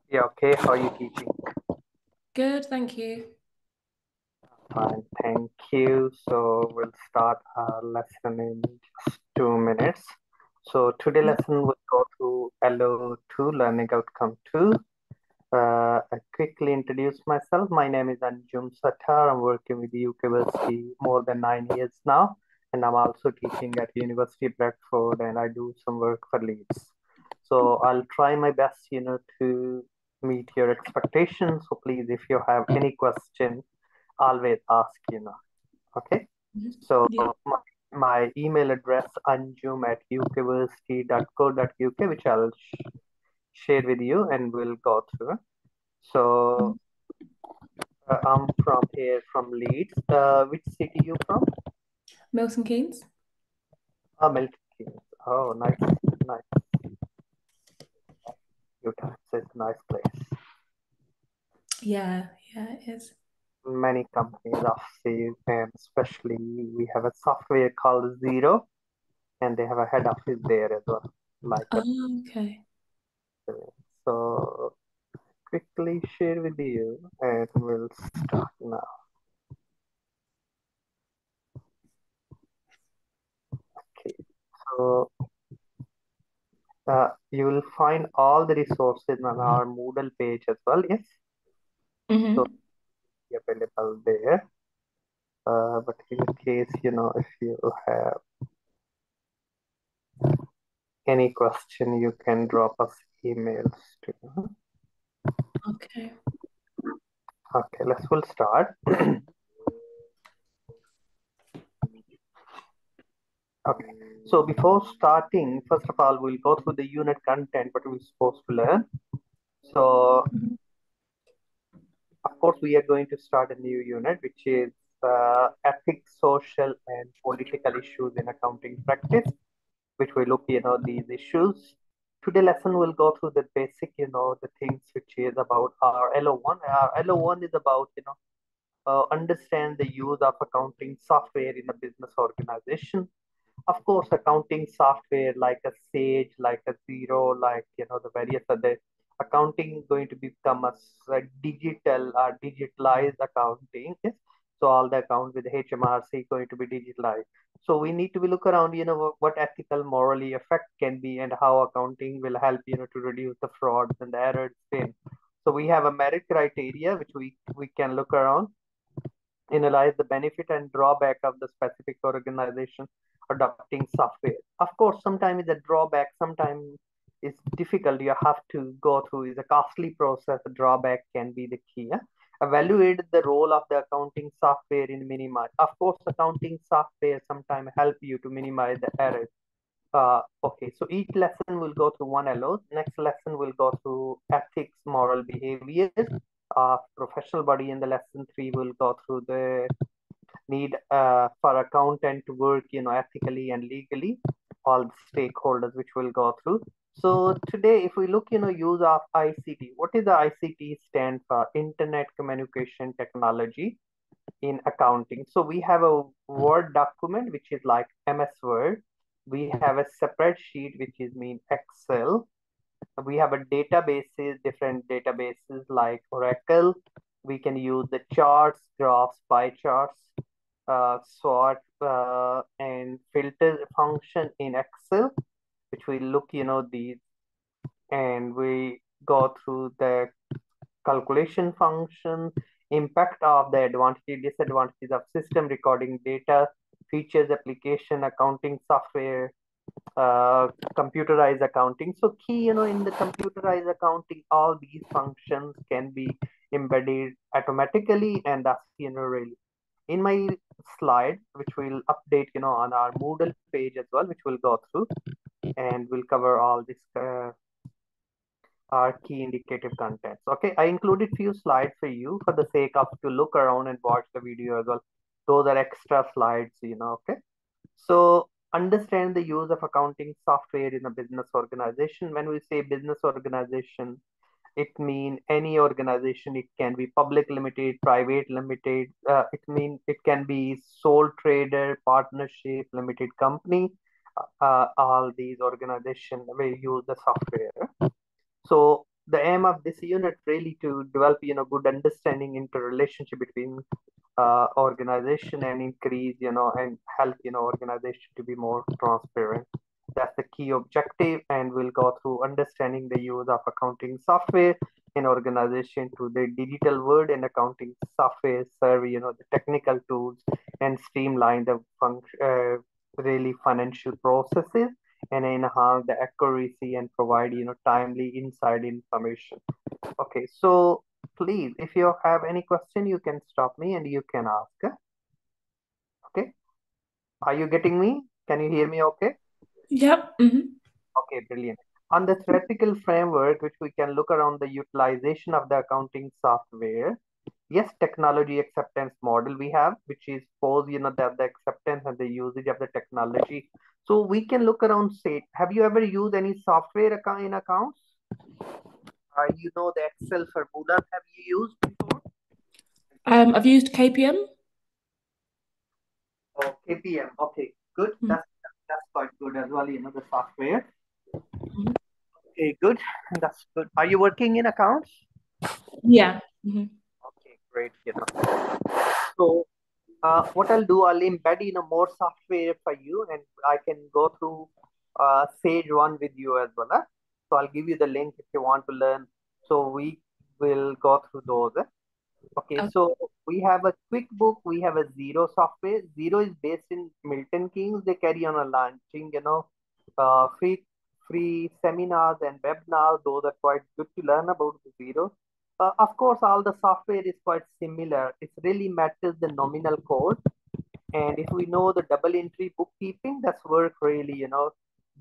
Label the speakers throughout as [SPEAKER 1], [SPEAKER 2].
[SPEAKER 1] Yeah, okay. How are you keeping?
[SPEAKER 2] Good, thank you.
[SPEAKER 1] Fine, thank you. So we'll start our lesson in just 2 minutes. So today
[SPEAKER 2] Yep.
[SPEAKER 1] lesson will go through LO2, Learning Outcome 2. I quickly introduce myself. My name is Anjum Sattar. I'm working with the University more than 9 years now. And I'm also teaching at University of Bradford and I do some work for Leeds. So I'll try my best, to meet your expectations. So please, if you have any question, always ask. Okay. So
[SPEAKER 2] Yeah.
[SPEAKER 1] my email address anjum@ukversity.co.uk, which I'll share with you and we'll go through. So I'm from here, from Leeds. Which city you from?
[SPEAKER 2] Milton Keynes?
[SPEAKER 1] Milton Keynes. Oh, nice, nice. Utah. It's a nice place.
[SPEAKER 2] Yeah, it is.
[SPEAKER 1] Many companies overseas, and especially we have a software called Zero, and they have a head office there as well. Like a,
[SPEAKER 2] Oh, okay.
[SPEAKER 1] so quickly share with you, and we'll start now. Okay. So you will find all the resources on our Moodle page as well. Yes. So
[SPEAKER 2] Mm-hmm.
[SPEAKER 1] available there. But in case, if you have any question, you can drop us emails to.
[SPEAKER 2] Okay.
[SPEAKER 1] Okay, we'll start. Okay. So before starting, first of all, we'll go through the unit content, what we're supposed to learn. So
[SPEAKER 2] Mhm.
[SPEAKER 1] of course, we are going to start a new unit, which is ethics, social, and political issues in accounting practice, which we look, these issues. Today lesson will go through the basic, the things which is about our LO1. Our LO1 is about, understand the use of accounting software in a business organization. Of course, accounting software like a Sage, like a Zero, like the various other accounting going to become a digital or digitalized accounting. Yes. So all the accounts with HMRC going to be digitalized. So we need to be look around, what ethical, morally effect can be and how accounting will help, to reduce the frauds and the errors in. So we have a merit criteria which we can look around, analyze the benefit and drawback of the specific organization adopting software. Of course, sometimes it's a drawback, sometimes it's difficult. You have to go through is a costly process. A drawback can be the key. Yeah? Evaluate the role of the accounting software in minimize. Of course, accounting software sometimes help you to minimize the errors. Okay, so each lesson will go through one LO. Next lesson will go through ethics, moral behaviors. Professional body in the lesson 3 will go through the need for accountant to work, ethically and legally, all the stakeholders which we'll go through. So today, if we look, use of ICT, what is the ICT stand for? Internet Communication Technology in accounting. So we have a Word document, which is like MS Word. We have a separate sheet, which is mean Excel. We have a databases, different databases like Oracle. We can use the charts, graphs, pie charts, sort and filter function in Excel, which we look, these, and we go through the calculation function, impact of the advantages, disadvantages of system recording data, features, application, accounting software, computerized accounting. So key, in the computerized accounting, all these functions can be embedded automatically, and that's, really. In my slide, which we'll update, on our Moodle page as well, which we'll go through, and we'll cover all this our key indicative contents. Okay, I included few slides for you for the sake of to look around and watch the video as well. Those are extra slides, okay. So understand the use of accounting software in a business organization. When we say business organization, it mean any organization. It can be public limited, private limited. It mean it can be sole trader, partnership, limited company. All these organizations will use the software. So the aim of this unit really to develop, good understanding into relationship between organization and increase, and help, organization to be more transparent. That's the key objective, and we'll go through understanding the use of accounting software in organization to the digital world, and accounting software serve, the technical tools and streamline the function, really financial processes, and enhance the accuracy and provide, timely inside information. Okay, so please, if you have any question, you can stop me and you can ask. Okay, are you getting me? Can you hear me okay?
[SPEAKER 2] Yep.
[SPEAKER 1] Okay, brilliant. On the theoretical framework, which we can look around the utilization of the accounting software. Yes, technology acceptance model we have, which is suppose, that the acceptance and the usage of the technology. So we can look around, say, have you ever used any software in accounts? The Excel formulas have you used before?
[SPEAKER 2] I've used KPM.
[SPEAKER 1] Oh, KPM. Okay, good. That's quite good as well, the software. Okay, good. That's good. Are you working in accounts?
[SPEAKER 2] Yeah.
[SPEAKER 1] Okay, great. So what I'll do, I'll embed more software for you, and I can go through Sage 1 with you as well. So I'll give you the link if you want to learn. So we will go through those. Okay, so we have a QuickBook, we have a Zero software. Zero is based in Milton Keynes. They carry on a launching, free seminars and webinars. Those are quite good to learn about the Zero. Of course, all the software is quite similar. It really matters the nominal code. And if we know the double entry bookkeeping, that's work really,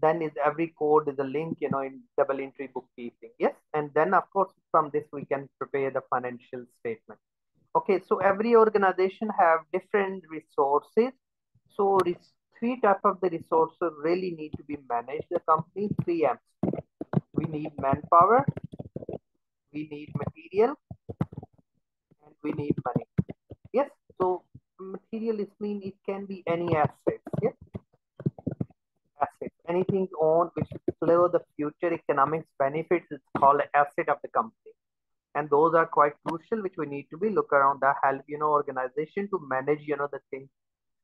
[SPEAKER 1] then is every code is a link, in double entry bookkeeping. Yes. And then of course, from this, we can prepare the financial statement. Okay. So every organization have different resources. So three type of the resources really need to be managed. The company, three M's. We need manpower, we need material, and we need money. Yes. So material is mean it can be any asset. Yes. Assets. Anything owned which flow the future economics benefits is called asset of the company. And those are quite crucial, which we need to be look around that help, organization to manage, the things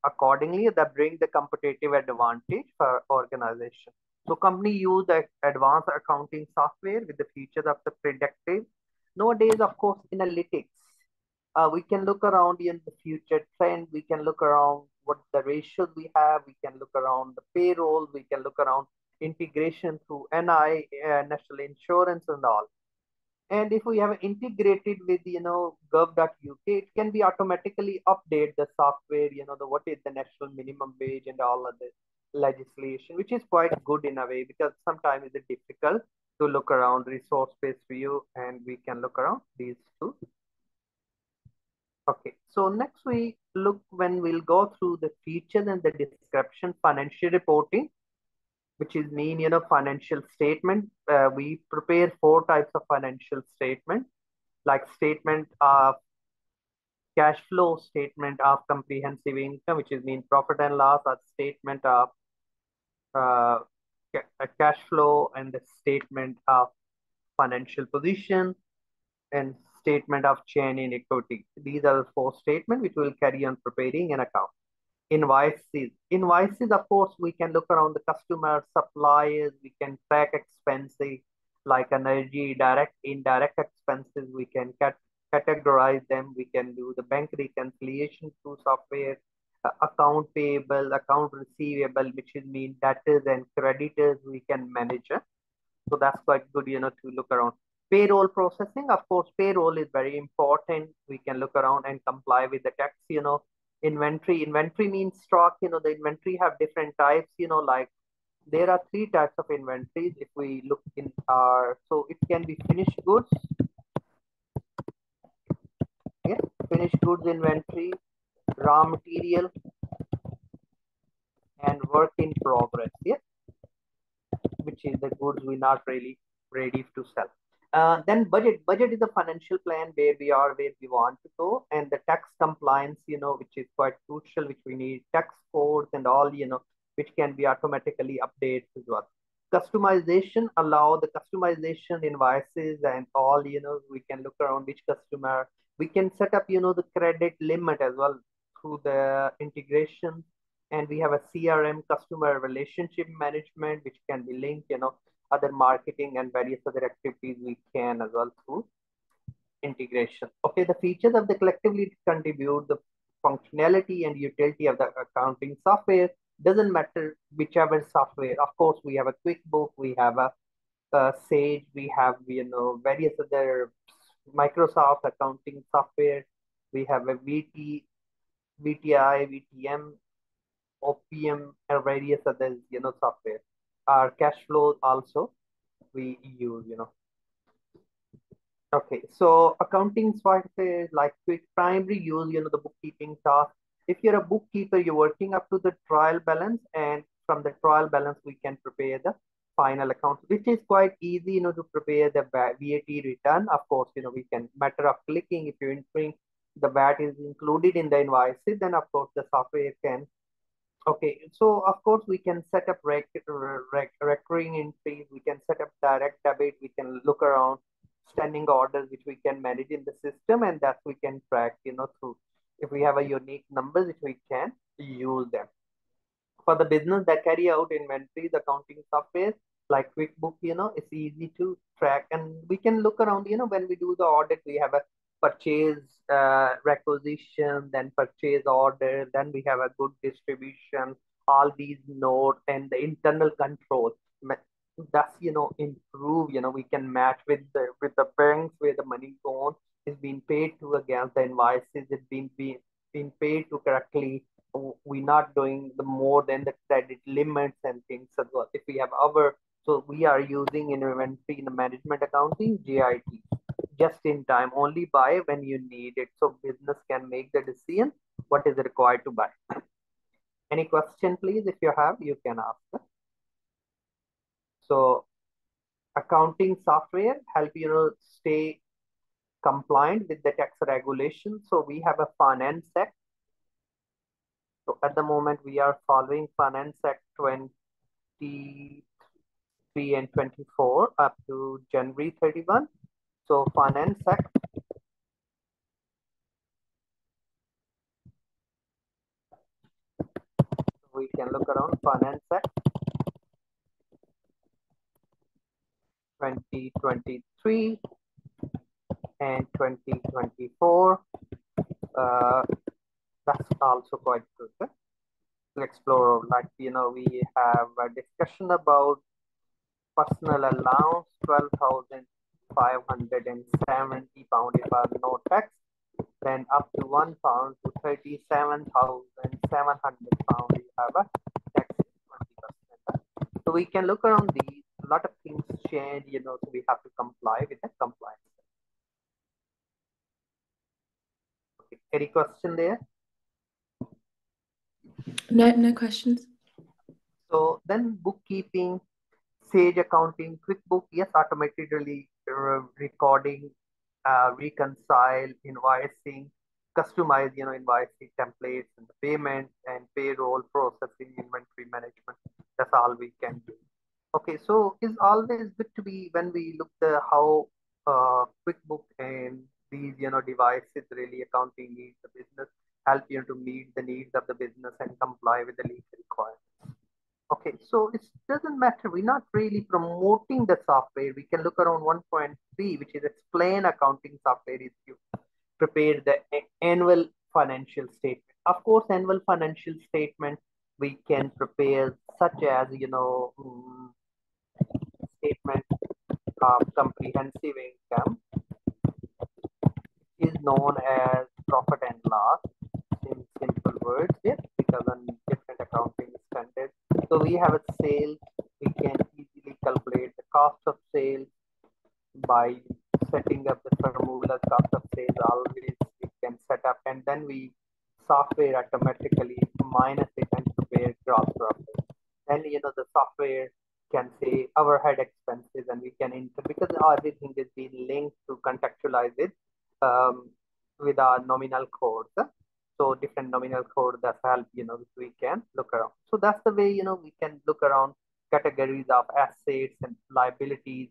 [SPEAKER 1] accordingly that bring the competitive advantage for organization. So company use the advanced accounting software with the features of the predictive. Nowadays, of course, analytics. We can look around in the future trend. We can look around what the ratios we have. We can look around the payroll. We can look around integration through NI, national insurance and all. And if we have integrated with, gov.uk, it can be automatically update the software, what is the national minimum wage and all of the legislation, which is quite good in a way, because sometimes it's difficult to look around resource-based view, and we can look around these two. Okay, so next we look when we'll go through the features and the description, financial reporting, which is mean, financial statement. We prepare 4 types of financial statement, like statement of cash flow, statement of comprehensive income, which is mean profit and loss, or statement of cash flow, and the statement of financial position, and statement of change in equity. These are the 4 statements which will carry on preparing an account. Invoices. Invoices, of course, we can look around the customer, suppliers, we can track expenses like energy, direct, indirect expenses, we can categorize them, we can do the bank reconciliation through software, account payable, account receivable, which is mean debtors and creditors we can manage. So that's quite good, to look around. Payroll processing, of course, payroll is very important. We can look around and comply with the tax, Inventory means stock, the inventory have different types, like there are 3 types of inventories. If we look in so it can be finished goods. Yeah, finished goods inventory, raw material, and work in progress. Yeah, which is the goods we're not really ready to sell. Then budget. Budget is a financial plan where we are, where we want to go, and the tax compliance, which is quite crucial, which we need tax codes and all, which can be automatically updated as well. Customization, allow the customization invoices and all, we can look around which customer, we can set up, the credit limit as well through the integration. And we have a CRM, customer relationship management, which can be linked, other marketing and various other activities we can as well through integration. Okay, the features of the collectively contribute the functionality and utility of the accounting software. Doesn't matter whichever software. Of course, we have a QuickBook, we have a Sage, we have various other Microsoft accounting software. We have a VTI, VTM, OPM, and various other software. Our cash flow also we use. Okay, so accounting software like quick primary use, the bookkeeping task. If you're a bookkeeper, you're working up to the trial balance, and from the trial balance, we can prepare the final account, which is quite easy, to prepare the VAT return. Of course, we can matter of clicking. If you're entering the VAT is included in the invoices, then of course the software can. Okay, so of course we can set up recurring entries, we can set up direct debit, we can look around standing orders, which we can manage in the system, and that we can track, through. If we have a unique numbers, which we can use them. For the business that carry out inventories, accounting software like QuickBook, it's easy to track, and we can look around, when we do the audit, we have a purchase requisition, then purchase order, then we have a good distribution, all these notes and the internal control. That's improve, we can match with the banks where the money gone is being paid to against the invoices, it's being paid to correctly. We're not doing the more than the credit limits and things as well. If we have our, so we are using inventory in the management accounting, JIT, just in time, only buy when you need it. So business can make the decision what is required to buy. Any question, please? If you have, you can ask. So accounting software help stay compliant with the tax regulations. So we have a Finance Act. So at the moment we are following Finance Act 23 and 24 up to January 31. So Finance Act, we can look around Finance Act 2023 and 2024. That's also quite good to explore. Like, we have a discussion about personal allowance, £12,570 if I no tax, then up to £1 to £37,700 you have a tax 20%. So we can look around these. A lot of things change, so we have to comply with the compliance. Okay. Any question there?
[SPEAKER 2] No questions.
[SPEAKER 1] So then bookkeeping, Sage accounting, QuickBook, yes, automatically recording, reconcile, invoicing, customize, invoicing templates and the payment and payroll processing, inventory management. That's all we can do. Okay, so it's always good to be when we look the how QuickBook and these devices really accounting needs the business, help you to meet the needs of the business and comply with the legal requirements. Okay, so it doesn't matter. We're not really promoting the software. We can look around 1.3, which is explain accounting software is you prepare the annual financial statement. Of course, annual financial statement we can prepare such as, statement of comprehensive income is known as profit and loss in simple words here, because on different accounting standards. So we have a sale, we can easily calculate the cost of sales by setting up the formula. Cost of sales always we can set up, and then we software automatically minus it and prepare gross profit. Then the software can say overhead expenses, and we can enter, because everything is being linked to contextualize it with our nominal codes. So different nominal code that help, we can look around. So that's the way, we can look around categories of assets and liabilities.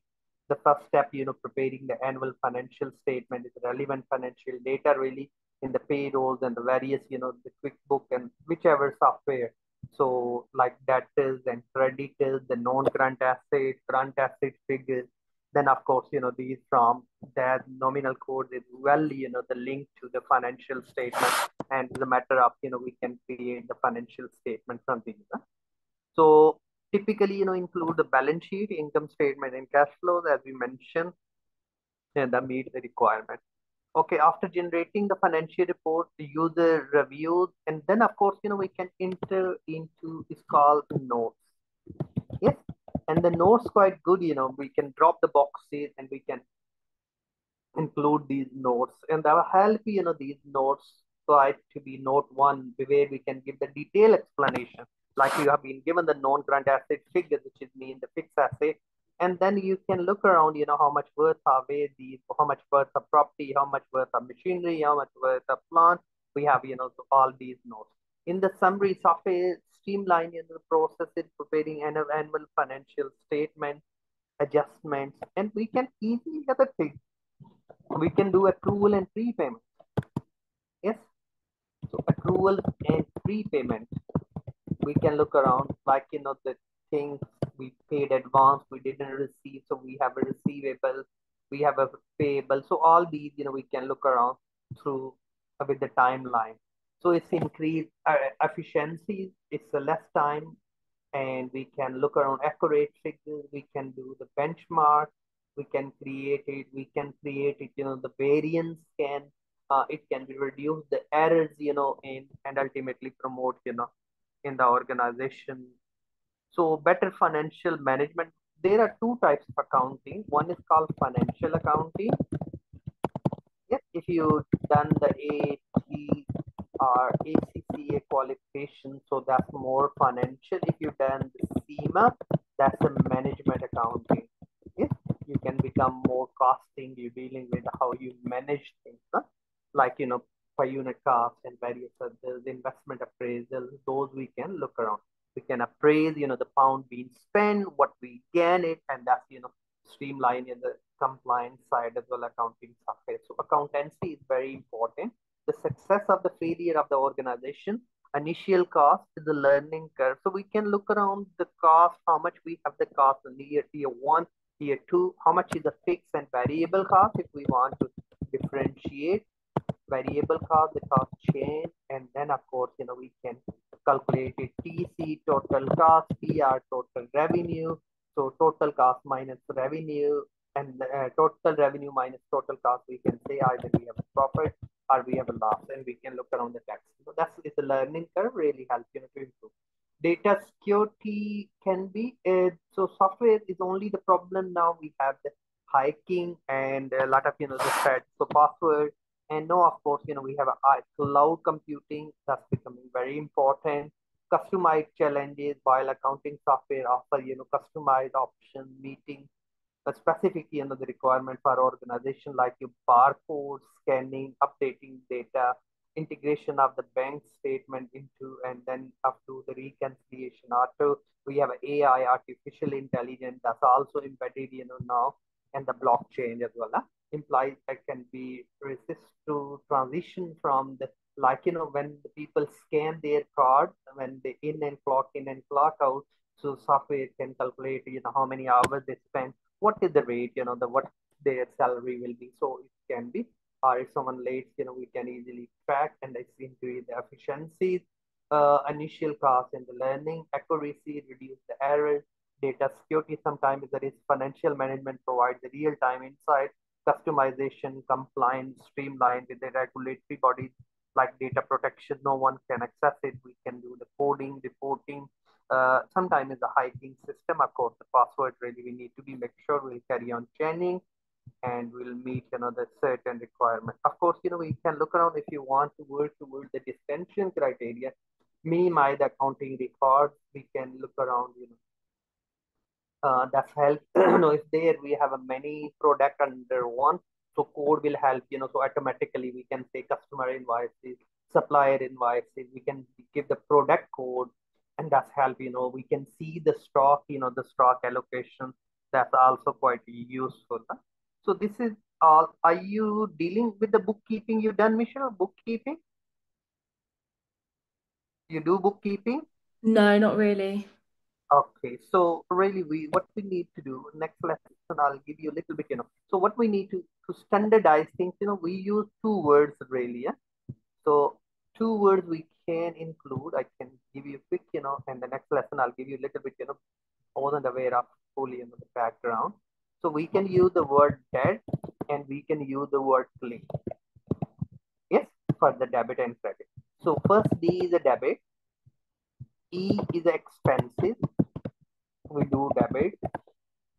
[SPEAKER 1] The first step, preparing the annual financial statement is relevant financial data really in the payrolls and the various, the QuickBook and whichever software. So like debtors and creditors, the non-grant assets, grant asset figures. Then of course, these from that nominal code is well, the link to the financial statement, and it's a matter of, we can create the financial statement from these. So typically, include the balance sheet, income statement, and cash flows as we mentioned, and that meet the requirement. Okay, after generating the financial report, the user reviews, and then of course, we can enter into is called notes. Yes, and the notes quite good. We can drop the boxes and we can include these notes, and that will help these notes try to be note one where we can give the detailed explanation like you have been given the non-grant asset figures, which is mean the fixed asset, and then you can look around how much worth are these, how much worth of property, how much worth of machinery, how much worth of plant we have, so all these notes. In the summary, software streamline the process in preparing annual financial statement adjustments, and we can easily other things, we can do accrual and prepayment. Yes, so accrual and prepayment, we can look around like the things we paid advance we didn't receive, so we have a receivable, we have a payable, so all these we can look around through with the timeline. So it's increased efficiency, it's a less time, and we can look around accurate figures, we can do the benchmark, we can create it, the variance can it can be reduced, the errors and ultimately promote in the organization. So better financial management, there are two types of accounting. One is called financial accounting. Yes, if you done the ATHE or ACCA qualification, so that's more financial. If you done the SEMA, that's a management accounting. Yes, you can become more costing. You're dealing with how you manage things, huh? Like per unit cost and various others, investment appraisal. Those we can look around. We can appraise, the pound being spent, what we gain it, and that's streamline in the compliance side as well, accounting software. So accountancy is very important. The success of the failure of the organization, initial cost is the learning curve. So we can look around the cost, how much we have the cost in year one, year two, how much is the fixed and variable cost if we want to differentiate variable cost, the cost change, and then of course, we can calculate it TC, total cost, TR, total revenue. So total cost minus revenue, and total revenue minus total cost, we can say either we have a profit or we have a loss, and we can look around the tax. So that's a learning curve, really helps to improve. Data security can be, so software is only the problem now. We have the hiking and a lot of, the threats. So password, and now, of course, we have a cloud computing that's becoming very important. Customized challenges, while accounting software offer, customized options, meeting a specific, the requirement for organization like your barcode scanning, updating data, integration of the bank statement into, and then up to the reconciliation auto. We have AI, artificial intelligence, that's also embedded, now, and the blockchain as well. Implies that can be resist to transition from the, like, when the people scan their card, when they in and clock out, so software can calculate, how many hours they spend, what is the rate, what their salary will be. So it can be, or if someone late, we can easily track, and it's increase the efficiencies, initial cost and the learning, accuracy, reduce the errors, data security. Sometimes there is financial management provides the real-time insight, customization, compliance, streamlined with the regulatory bodies like data protection. No one can access it. We can do the coding, reporting. Sometimes it's a hiking system. Of course, the password really we need to be make sure we'll carry on chaining and we'll meet another certain requirement. Of course, we can look around if you want to work towards the distinction criteria. Minimize the accounting records. We can look around, that's help. If there we have a many product under one, so code will help, so automatically we can say customer invoices, supplier invoices, we can give the product code, and and that's help, we can see the stock, the stock allocation. That's also quite useful. Huh? So this is all. Are you dealing with the bookkeeping? You done, Michelle? Bookkeeping? You do bookkeeping?
[SPEAKER 2] No, not really.
[SPEAKER 1] Okay, so really what we need to do next lesson, I'll give you a little bit, So what we need to standardize things, we use two words really, yeah. So two words we can include. I can give you a quick, and the next lesson I'll give you a little bit, more than aware of fully in the background. So we can use the word debt and we can use the word claim. Yes, for the debit and credit. So first D is a debit, E is expenses. We do debit,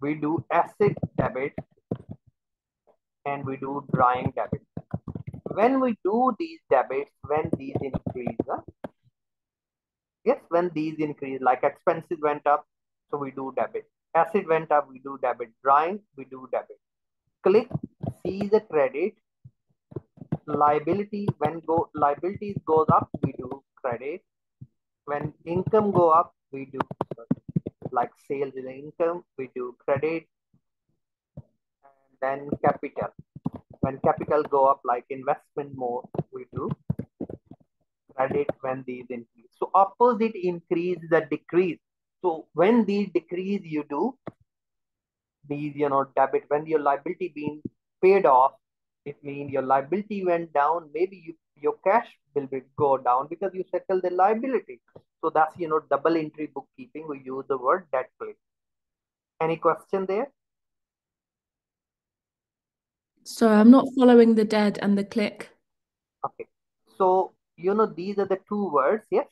[SPEAKER 1] we do asset debit, and we do drawing debit. When we do these debits, when these increase, yes, when these increase, like expenses went up, so we do debit. Asset went up, we do debit. Drawing, we do debit. Click, see the credit. Liability, when liabilities goes up, we do credit. When income go up, we do, like sales is income, we do credit. And then capital. When capital go up, like investment more, we do credit. When these increase. So opposite increase the decrease. So when these decrease, you do these, debit. When your liability being paid off, it means your liability went down. Maybe your cash will go down because you settle the liability. So that's, double entry bookkeeping. We use the word debt click. Any question there?
[SPEAKER 2] So I'm not following the dead and the click.
[SPEAKER 1] Okay. So, these are the two words, yes?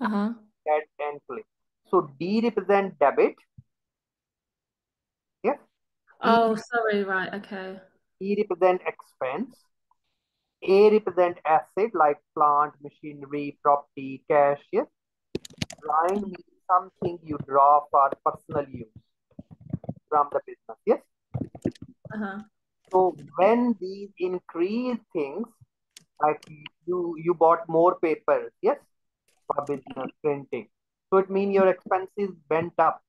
[SPEAKER 2] Uh-huh.
[SPEAKER 1] Debt and click. So D represent debit. Yes.
[SPEAKER 2] Oh, sorry, right, okay.
[SPEAKER 1] E represent expense. A represent asset like plant, machinery, property, cash. Yes. Drawing means something you draw for personal use from the business. Yes.
[SPEAKER 2] Uh-huh.
[SPEAKER 1] So when these increase things, like you bought more papers, yes, for business printing. So it means your expenses went up.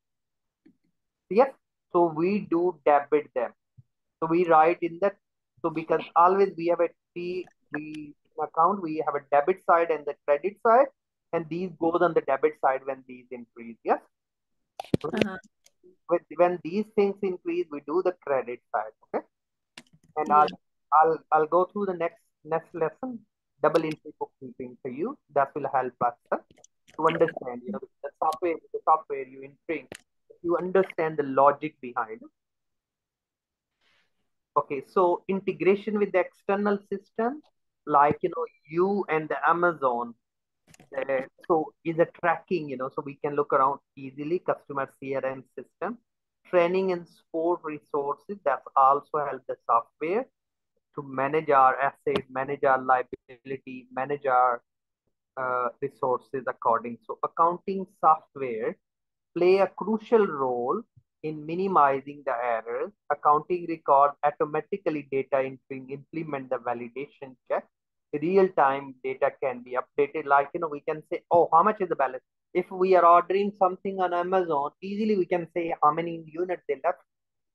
[SPEAKER 1] Yes. So we do debit them. So we write in that. So because always we have we account, we have a debit side and the credit side, and these goes on the debit side when these increase. Yes.
[SPEAKER 2] Uh-huh.
[SPEAKER 1] When these things increase, we do the credit side. Okay. And
[SPEAKER 2] Yeah.
[SPEAKER 1] I'll go through the next lesson, double entry bookkeeping for you. That will help us to understand, the software you entering, you understand the logic behind. Okay, so integration with the external system, like you and the Amazon. So is a tracking, so we can look around easily, customer CRM system, training and support resources that also help the software to manage our asset, manage our liability, manage our resources according. So accounting software play a crucial role in minimizing the errors. Accounting record automatically data entering, implement the validation check. Real-time data can be updated. Like, we can say, oh, how much is the balance? If we are ordering something on Amazon, easily we can say how many units they left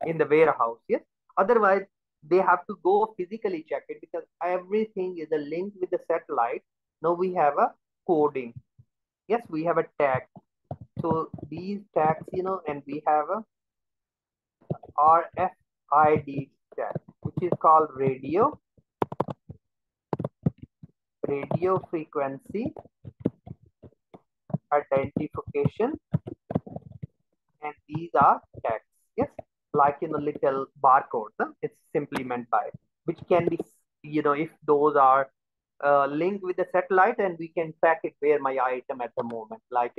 [SPEAKER 1] in the warehouse. Yes. Otherwise, they have to go physically check it because everything is a link with the satellite. Now we have a coding. Yes, we have a tag. So these tags, and we have a RFID tag, which is called radio frequency identification, and these are tags. Yes, like little barcodes. It's simply meant by, which can be, if those are linked with the satellite, and we can track it where my item at the moment. Like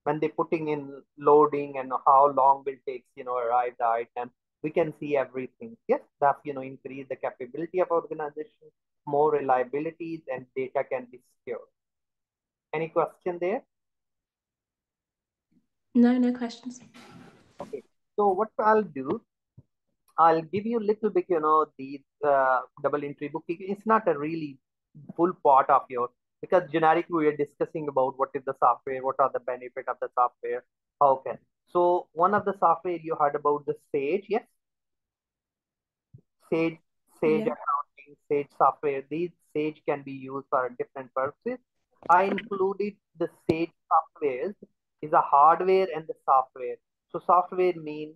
[SPEAKER 1] when they're putting in loading and how long will take arrive the item. We can see everything. Yes, that's increase the capability of organization, more reliabilities, and data can be secure. Any question there?
[SPEAKER 2] No, no questions.
[SPEAKER 1] Okay. So what I'll do, I'll give you a little bit, these double entry bookkeeping. It's not a really full part of your because generic we are discussing about what is the software, what are the benefit of the software, how can. So one of the software you heard about the Sage, yes, Sage, Sage
[SPEAKER 2] Yeah.
[SPEAKER 1] accounting, Sage software. These Sage can be used for different purposes. I included the Sage softwares is a hardware and the software. So software mean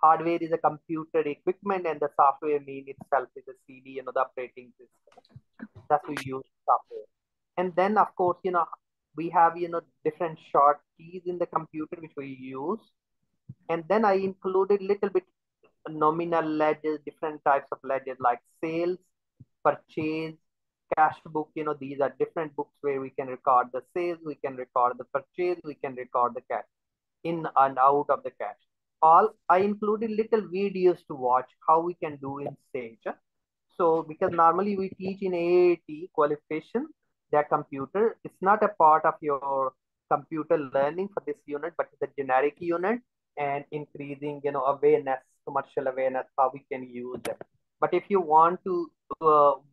[SPEAKER 1] hardware is a computer equipment and the software mean itself is a CD, the operating system. That's we use software. And then of course, we have, different short keys in the computer which we use. And then I included little bit nominal ledgers, different types of ledgers like sales, purchase, cash book. These are different books where we can record the sales, we can record the purchase, we can record the cash in and out of the cash. All I included little videos to watch how we can do in Sage. So because normally we teach in AAT qualification, that computer, it's not a part of your computer learning for this unit, but it's a generic unit and increasing, awareness, commercial awareness, how we can use it. But if you want to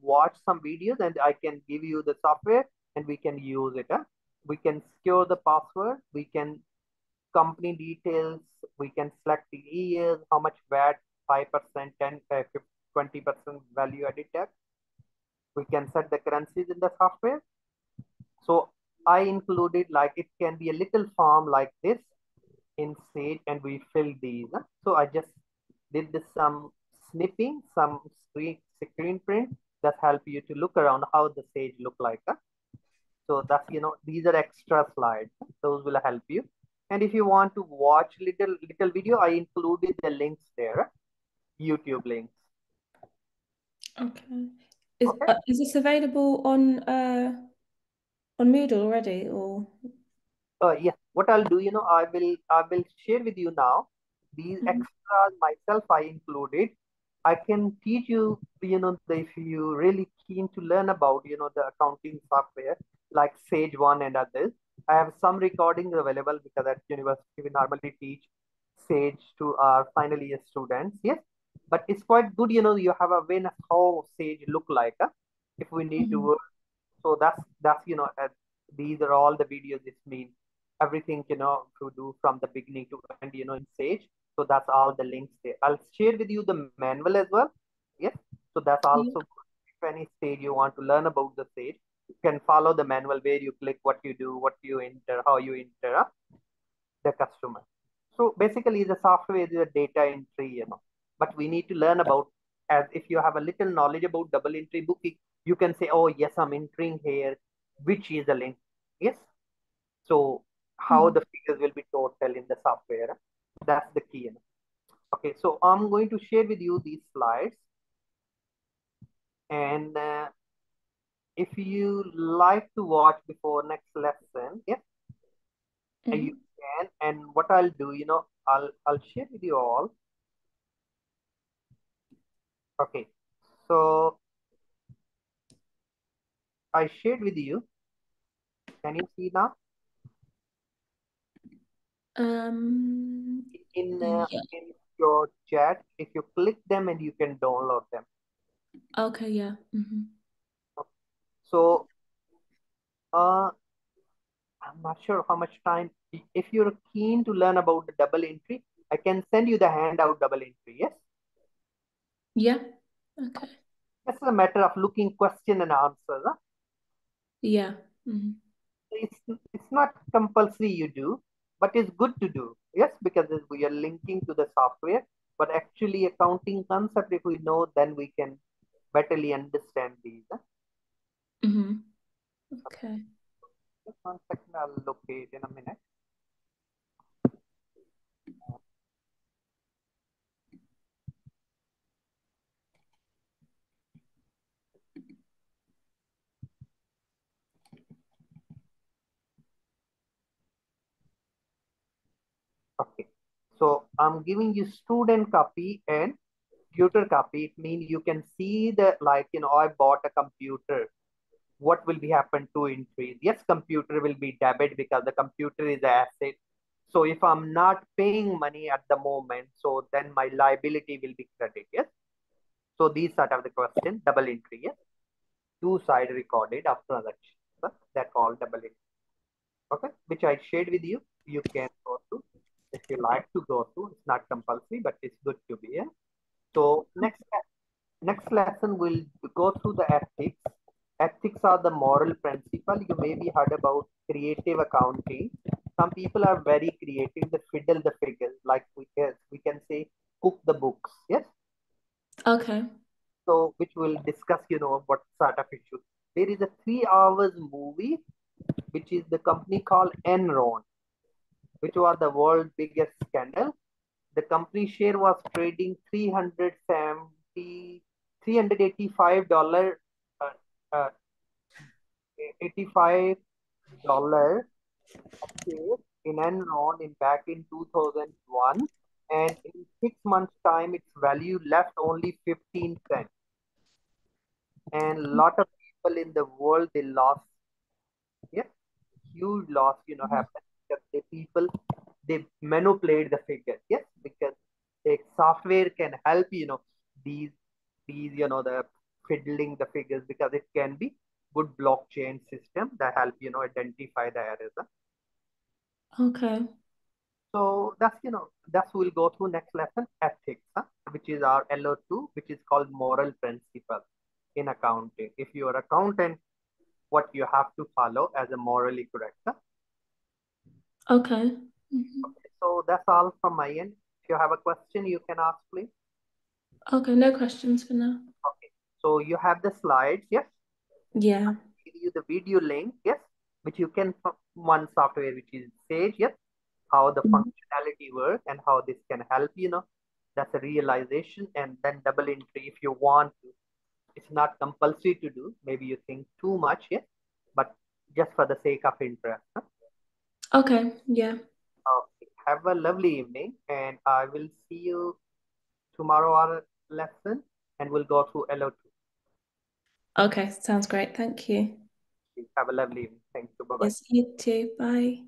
[SPEAKER 1] watch some videos, and I can give you the software and we can use it. We can secure the password, we can company details, we can select the years, how much VAT, 5%, 10, 20% value added tax. We can set the currencies in the software. So I included like it can be a little form like this in Sage and we fill these. So I just did this some snipping, some screen print that help you to look around how the Sage look like. So that's, these are extra slides. Those will help you. And if you want to watch little video, I included the links there, YouTube links.
[SPEAKER 2] Okay.
[SPEAKER 1] Okay.
[SPEAKER 2] Is this available on Moodle already, or?
[SPEAKER 1] Yeah. What I'll do, I will share with you now. These extras myself I included. I can teach you, if you really keen to learn about, the accounting software like Sage One and others. I have some recordings available because at university we normally teach Sage to our final year students. Yes, but it's quite good, you have a awareness how Sage look like. If we need to work, so that's these are all the videos. This means everything to do from the beginning to end, in Sage. So that's all the links there. I'll share with you the manual as well. Yes. So that's
[SPEAKER 2] Yeah.
[SPEAKER 1] also if any stage you want to learn about the Sage, you can follow the manual where you click what you do, what you enter, how you enter the customer. So basically the software is a data entry, but we need to learn about, as if you have a little knowledge about double entry booking, you can say, oh yes, I'm entering here, which is the link. Yes. So how the figures will be total in the software. That's the key. Okay, so I'm going to share with you these slides. And if you like to watch before next lesson, yes, you can. And what I'll do, I'll share with you all. Okay, so I shared with you. Can you see now? In your chat, if you click them and you can download them.
[SPEAKER 2] Okay, yeah.
[SPEAKER 1] So I'm not sure how much time. If you're keen to learn about the double entry, I can send you the handout double entry. Yes.
[SPEAKER 2] Yeah. Okay.
[SPEAKER 1] It's a matter of looking question and answers. Huh?
[SPEAKER 2] Yeah.
[SPEAKER 1] It's not compulsory you do, but it's good to do. Yes, because we are linking to the software. But actually, accounting concept, if we know, then we can betterly understand these. Huh?
[SPEAKER 2] Okay.
[SPEAKER 1] Just 1 second, I'll locate in a minute. Okay. So I'm giving you student copy and tutor copy. It means you can see the, like, I bought a computer. What will be happen to entries? Yes, computer will be debit because the computer is an asset. So if I'm not paying money at the moment, so then my liability will be credit. Yes. So these sort of the question, double entry. Yes. Two side recorded of transaction. that called double entry. Okay, which I shared with you. You can go through if you like to go through. It's not compulsory, but it's good to be here. So next lesson we'll go through the ethics. Ethics are the moral principle. You maybe heard about creative accounting. Some people are very creative. They fiddle the figures, like we can say cook the books. Yes.
[SPEAKER 2] Okay.
[SPEAKER 1] So which we'll discuss. What sort of issue. There is a 3 hours movie which is the company called Enron, which was the world's biggest scandal. The company share was trading 385 uh, uh, $85 a share in Enron in back in 2001, and in 6 months time its value left only 15 cents, and a lot of people in the world they lost. Yeah, huge loss happened because the people they manipulate the figures. Yes, because the software can help these the fiddling the figures, because it can be good blockchain system that help identify the errors.
[SPEAKER 2] Okay.
[SPEAKER 1] So that's we'll go through next lesson, ethics, which is our LO2, which is called moral principle in accounting. If you are accountant, what you have to follow as a morally correct.
[SPEAKER 2] Okay. Mhm.
[SPEAKER 1] Okay, so that's all from my end. If you have a question, you can ask, please.
[SPEAKER 2] Okay, no questions for now.
[SPEAKER 1] Okay, so you have the slides, yes?
[SPEAKER 2] Yeah.
[SPEAKER 1] Give you the video link, yes, which you can one software which is Sage, yes, how the
[SPEAKER 2] Mhm.
[SPEAKER 1] functionality works and how this can help, that's a realization. And then double entry if you want to. It's not compulsory to do. Maybe you think too much, yes, but just for the sake of interest.
[SPEAKER 2] Okay, yeah.
[SPEAKER 1] Okay. Have a lovely evening, and I will see you tomorrow our lesson, and we'll go through LO2.
[SPEAKER 2] Okay, sounds great. Thank you.
[SPEAKER 1] Have a lovely evening. Thank you. Bye bye.
[SPEAKER 2] Yes, you too. Bye.